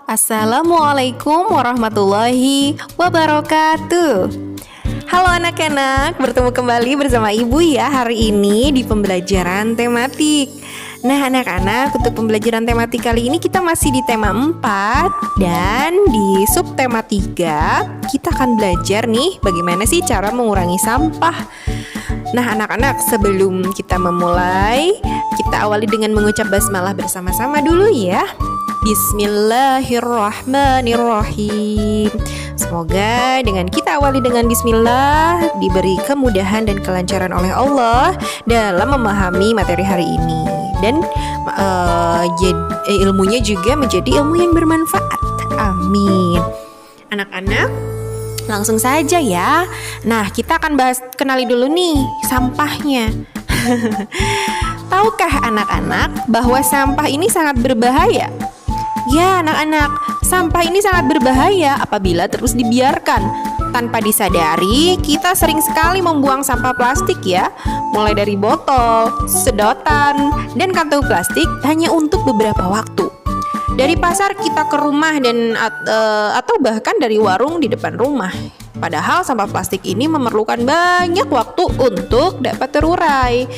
Assalamualaikum warahmatullahi wabarakatuh. Halo anak-anak, bertemu kembali bersama Ibu ya hari ini di pembelajaran tematik. Nah anak-anak, untuk pembelajaran tematik kali ini kita masih di tema 4. Dan di subtema 3 kita akan belajar nih bagaimana sih cara mengurangi sampah. Nah anak-anak, sebelum kita memulai, kita awali dengan mengucap basmalah bersama-sama dulu ya. Bismillahirrahmanirrahim. Semoga dengan kita awali dengan bismillah diberi kemudahan dan kelancaran oleh Allah dalam memahami materi hari ini. Dan ilmunya juga menjadi ilmu yang bermanfaat. Amin. Anak-anak, langsung saja ya. Nah, kita akan kenali dulu nih sampahnya. Tahukah anak-anak bahwa sampah ini sangat berbahaya? Ya anak-anak, sampah ini sangat berbahaya apabila terus dibiarkan. Tanpa disadari, kita sering sekali membuang sampah plastik ya. Mulai dari botol, sedotan, dan kantong plastik hanya untuk beberapa waktu. Dari pasar kita ke rumah dan atau bahkan dari warung di depan rumah. Padahal sampah plastik ini memerlukan banyak waktu untuk dapat terurai.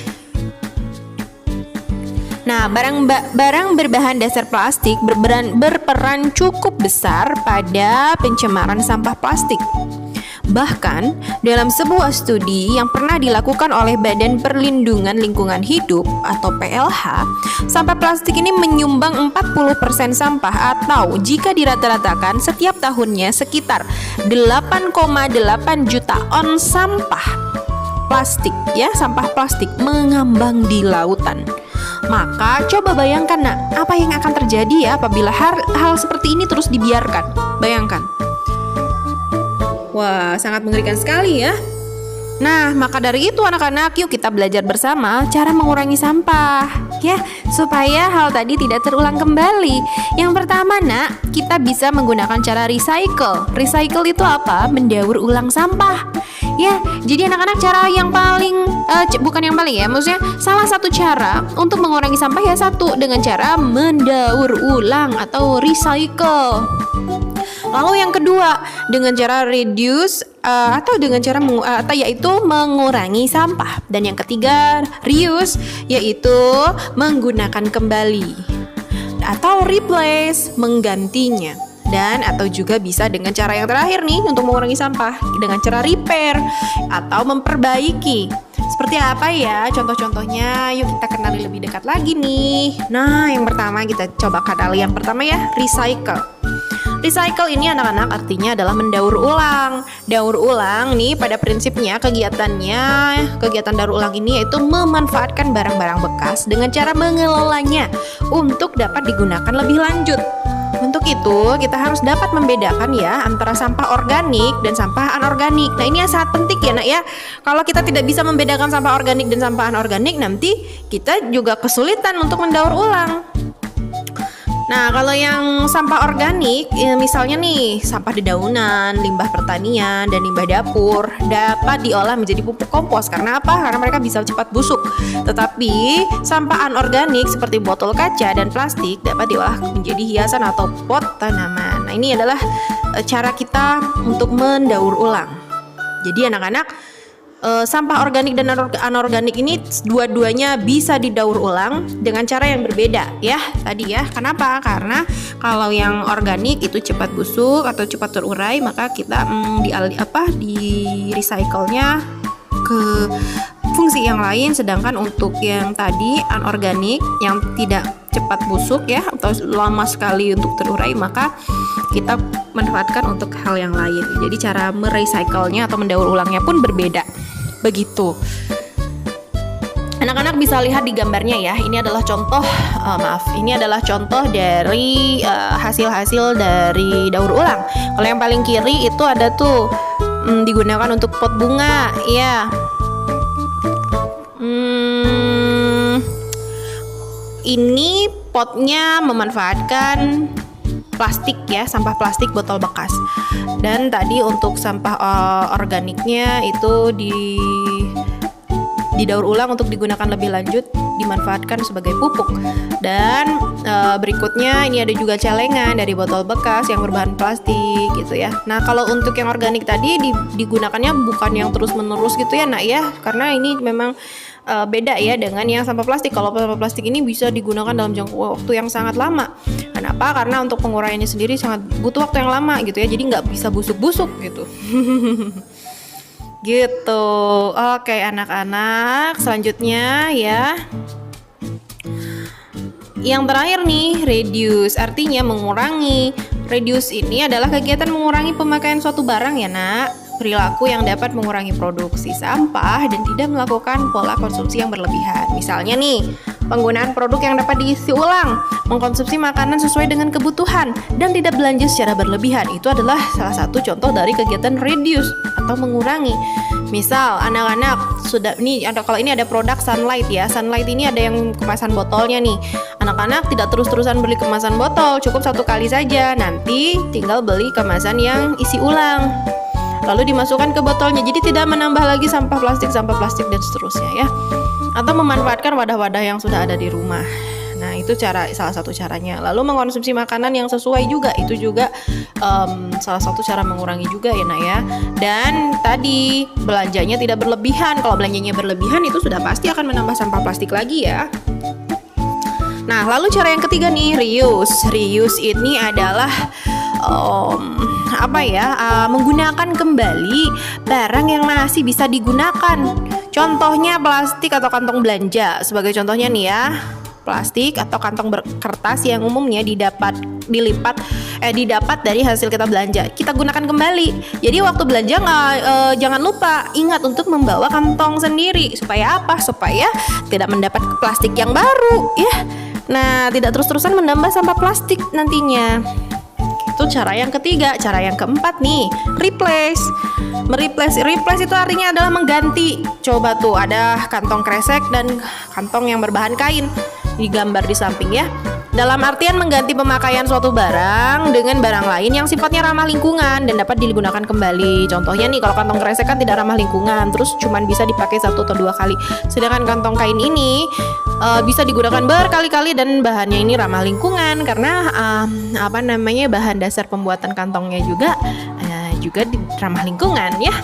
Nah, barang berbahan dasar plastik berperan cukup besar pada pencemaran sampah plastik. Bahkan, dalam sebuah studi yang pernah dilakukan oleh Badan Perlindungan Lingkungan Hidup atau PLH, sampah plastik ini menyumbang 40% sampah atau jika dirata-ratakan setiap tahunnya sekitar 8,8 juta on sampah plastik ya, sampah plastik mengambang di lautan. Maka coba bayangkan apa yang akan terjadi ya apabila hal seperti ini terus dibiarkan. Bayangkan. Wah, sangat mengerikan sekali ya. Nah, maka dari itu anak-anak, yuk kita belajar bersama cara mengurangi sampah ya, supaya hal tadi tidak terulang kembali. Yang pertama kita bisa menggunakan cara recycle. Recycle itu apa? Mendaur ulang sampah. Ya, jadi anak-anak cara yang paling bukan yang paling ya, maksudnya salah satu cara untuk mengurangi sampah ya satu dengan cara mendaur ulang atau recycle. Lalu yang kedua dengan cara reduce atau dengan cara yaitu mengurangi sampah. Dan yang ketiga reuse, yaitu menggunakan kembali atau replace, menggantinya. Dan atau juga bisa dengan cara yang terakhir nih untuk mengurangi sampah, dengan cara repair atau memperbaiki. Seperti apa ya contoh-contohnya? Yuk kita kenali lebih dekat lagi nih. Nah, yang pertama kita coba kenali yang pertama ya, recycle. Recycle ini anak-anak artinya adalah mendaur ulang. Daur ulang nih pada prinsipnya kegiatan daur ulang ini yaitu memanfaatkan barang-barang bekas dengan cara mengelolanya untuk dapat digunakan lebih lanjut. Untuk itu kita harus dapat membedakan ya antara sampah organik dan sampah anorganik. Nah ini yang sangat penting ya nak ya. Kalau kita tidak bisa membedakan sampah organik dan sampah anorganik, nanti kita juga kesulitan untuk mendaur ulang. Nah kalau yang sampah organik misalnya nih sampah dedaunan, limbah pertanian, dan limbah dapur dapat diolah menjadi pupuk kompos. Karena apa? Karena mereka bisa cepat busuk. Tetapi sampah anorganik seperti botol kaca dan plastik dapat diolah menjadi hiasan atau pot tanaman. Nah ini adalah cara kita untuk mendaur ulang. Jadi anak-anak, sampah organik dan anorganik ini dua-duanya bisa didaur ulang dengan cara yang berbeda ya tadi ya. Kenapa? Karena kalau yang organik itu cepat busuk atau cepat terurai, maka kita di recycle-nya ke fungsi yang lain. Sedangkan untuk yang tadi anorganik yang tidak cepat busuk ya atau lama sekali untuk terurai, maka kita manfaatkan untuk hal yang lain. Jadi cara merecycle-nya atau mendaur ulangnya pun berbeda. Begitu. Anak-anak bisa lihat di gambarnya ya. Ini adalah contoh ini adalah contoh dari hasil-hasil dari daur ulang. Kalau yang paling kiri itu ada tuh digunakan untuk pot bunga ya. Ini potnya memanfaatkan plastik ya, sampah plastik botol bekas. Dan tadi untuk sampah organiknya itu didaur ulang untuk digunakan lebih lanjut dimanfaatkan sebagai pupuk. Dan berikutnya ini ada juga celengan dari botol bekas yang berbahan plastik gitu ya. Nah kalau untuk yang organik tadi digunakannya bukan yang terus-menerus gitu ya nak ya, karena ini memang beda ya dengan yang sampah plastik. Kalau sampah plastik ini bisa digunakan dalam jangka waktu yang sangat lama. Kenapa? Karena untuk pengurangannya sendiri sangat butuh waktu yang lama gitu ya, jadi nggak bisa busuk-busuk gitu. Gitu. Oke anak-anak, selanjutnya ya, yang terakhir nih, reduce, artinya mengurangi. Reduce ini adalah kegiatan mengurangi pemakaian suatu barang ya nak. Perilaku yang dapat mengurangi produksi sampah dan tidak melakukan pola konsumsi yang berlebihan. Misalnya nih, penggunaan produk yang dapat diisi ulang, mengkonsumsi makanan sesuai dengan kebutuhan, dan tidak belanja secara berlebihan. Itu adalah salah satu contoh dari kegiatan reduce atau mengurangi. Misal anak-anak sudah kalau ini ada produk Sunlight ya. Sunlight ini ada yang kemasan botolnya nih. Anak-anak tidak terus-terusan beli kemasan botol, cukup satu kali saja. Nanti tinggal beli kemasan yang isi ulang, lalu dimasukkan ke botolnya, jadi tidak menambah lagi sampah plastik dan seterusnya ya. Atau memanfaatkan wadah-wadah yang sudah ada di rumah. Nah itu salah satu caranya. Lalu mengkonsumsi makanan yang sesuai juga, itu juga salah satu cara mengurangi juga ya nak ya. Dan tadi belanjanya tidak berlebihan. Kalau belanjanya berlebihan itu sudah pasti akan menambah sampah plastik lagi ya. Nah lalu cara yang ketiga nih, reuse. Reuse ini adalah menggunakan kembali barang yang masih bisa digunakan. Contohnya plastik atau kantong belanja. Sebagai contohnya nih ya, plastik atau kantong kertas yang umumnya didapat dari hasil kita belanja, kita gunakan kembali. Jadi waktu belanja jangan lupa ingat untuk membawa kantong sendiri. Supaya apa? Supaya tidak mendapat plastik yang baru ya. Nah tidak terus-terusan menambah sampah plastik nantinya. Itu cara yang ketiga. Cara yang keempat nih, replace. Replace itu artinya adalah mengganti. Coba tuh ada kantong kresek dan kantong yang berbahan kain digambar di samping ya. Dalam artian mengganti pemakaian suatu barang dengan barang lain yang sifatnya ramah lingkungan dan dapat digunakan kembali. Contohnya nih, kalau kantong kresek kan tidak ramah lingkungan, terus cuman bisa dipakai 1 atau 2 kali. Sedangkan kantong kain ini bisa digunakan berkali-kali dan bahannya ini ramah lingkungan karena bahan dasar pembuatan kantongnya juga ramah lingkungan ya.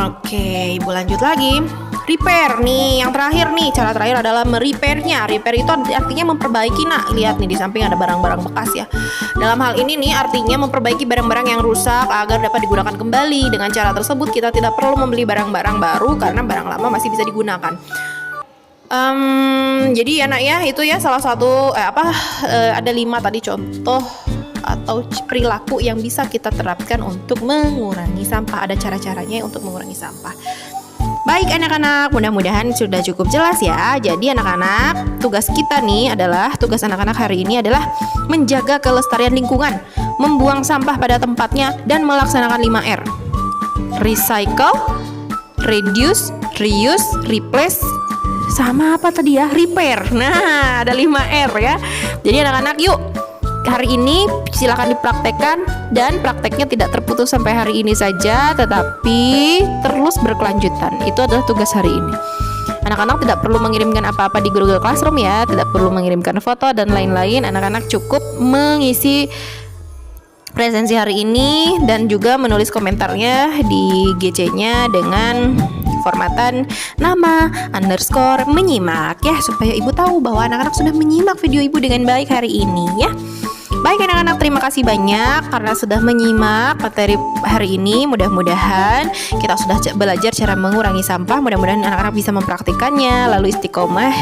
Oke, ibu lanjut lagi. Repair nih, yang terakhir nih, cara terakhir adalah merepairnya. Repair itu artinya memperbaiki. Nah, lihat nih di samping ada barang-barang bekas ya. Dalam hal ini nih artinya memperbaiki barang-barang yang rusak agar dapat digunakan kembali. Dengan cara tersebut kita tidak perlu membeli barang-barang baru karena barang lama masih bisa digunakan. Jadi anak ya, itu ya salah satu ada 5 tadi contoh atau perilaku yang bisa kita terapkan untuk mengurangi sampah. Ada cara-caranya untuk mengurangi sampah. Baik anak-anak, mudah-mudahan sudah cukup jelas ya. Jadi anak-anak, tugas anak-anak hari ini adalah menjaga kelestarian lingkungan, membuang sampah pada tempatnya, dan melaksanakan 5R. Recycle, reduce, reuse, replace, sama apa tadi ya? Repair. Nah, ada 5R ya. Jadi anak-anak yuk, hari ini silakan dipraktekkan dan prakteknya tidak terputus sampai hari ini saja, tetapi terus berkelanjutan. Itu adalah tugas hari ini. Anak-anak tidak perlu mengirimkan apa-apa di Google Classroom ya, tidak perlu mengirimkan foto dan lain-lain. Anak-anak cukup mengisi presensi hari ini dan juga menulis komentarnya di GC-nya dengan formatan nama _menyimak ya, supaya ibu tahu bahwa anak-anak sudah menyimak video ibu dengan baik hari ini ya. Baik anak-anak, terima kasih banyak karena sudah menyimak materi hari ini. Mudah-mudahan kita sudah belajar cara mengurangi sampah. Mudah-mudahan anak-anak bisa mempraktikannya, lalu istiqomah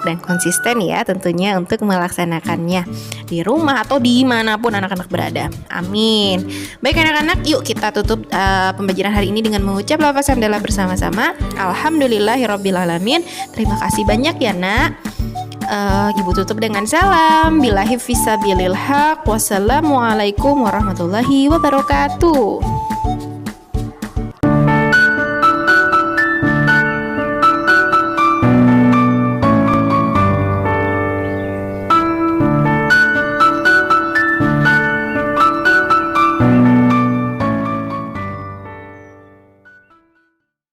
dan konsisten ya tentunya untuk melaksanakannya di rumah atau dimanapun anak-anak berada. Amin. Baik anak-anak, yuk kita tutup pembelajaran hari ini dengan mengucap lafaz hamdalah bersama-sama. Alhamdulillahirobbilalamin. Terima kasih banyak ya nak. Ibu tutup dengan salam. Billahi fisabilil haq. Wassalamualaikum warahmatullahi wabarakatuh.